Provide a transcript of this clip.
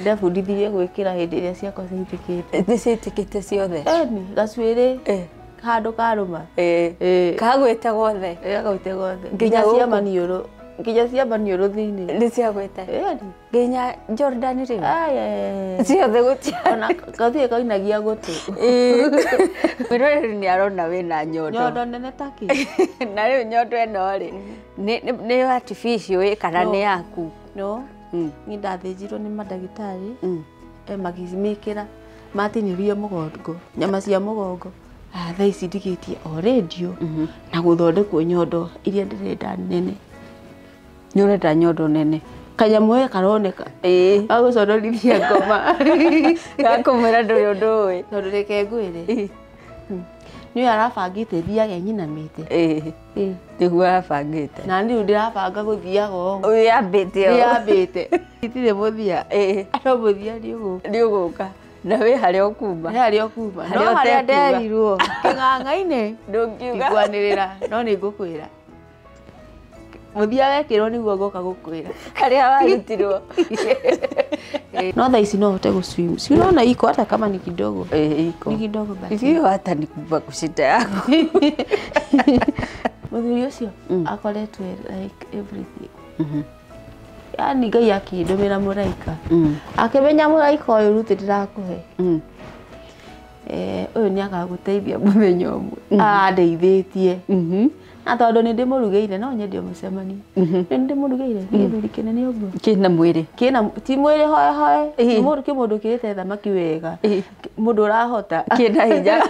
ndabundithirie gwikira hindi iria ciakwa ciitikite Ndicitikite ciothe. Eni gacuiri handu karuma Kagwite gothe. Gagwite gothe nginya cia maniuru thiini Ni ciagwite. Eni Nginya Jordan ri. aya Ciothe gutia. ona gathie kainagia gutu Miroreri ni arona wina nyondo. nyondo nene taki Na riu nyondo eno ri ni artificial kana ni yaku. no ni ndathinjirwo ni madagitari magicimikira matinirie mugongo nyama cia mugongo thaa ici ndigitie o radio na guthondekwo nyondo iria ndirenda nene Ni urenda nyondo nene. Kanyamu karoneka aguconorithia ngoma Gakumira nduri undu wi. tondu reke ngwire ni arabangite thiage nyinamite Niguo arabangite. na riu ndirabanga guthiaga o Uyambite o. yambite itire muthia no muthia Ni uguka. Na we haria ukuma. haria kuma no haria nderirwo king'ang'aine Ndungiuga. igwanirira no ni ngukwira muthia wekirwo niguo ngoka gukwira Haria warutirwo. no thaa ici no hote guswim si unaona iko hata kama ni kidogo Iko. ni kidogo basi Hiyo hata ni kuba kushita yako. muthuri ucio akoretwe like everything yani Ngai akindumira muraika akimenya muraika uyu ruti ndirakuhe uyu ni akaguteithia muthenya umwe andeithitie na tondu ni ndimurugeire no nyende mucemani ni ndimurugeire githuri kinene uguo Kina mwiri. kina ti mwiri hoe mundu kimundu kirite thamaki wega mundu urahota Kina hinya.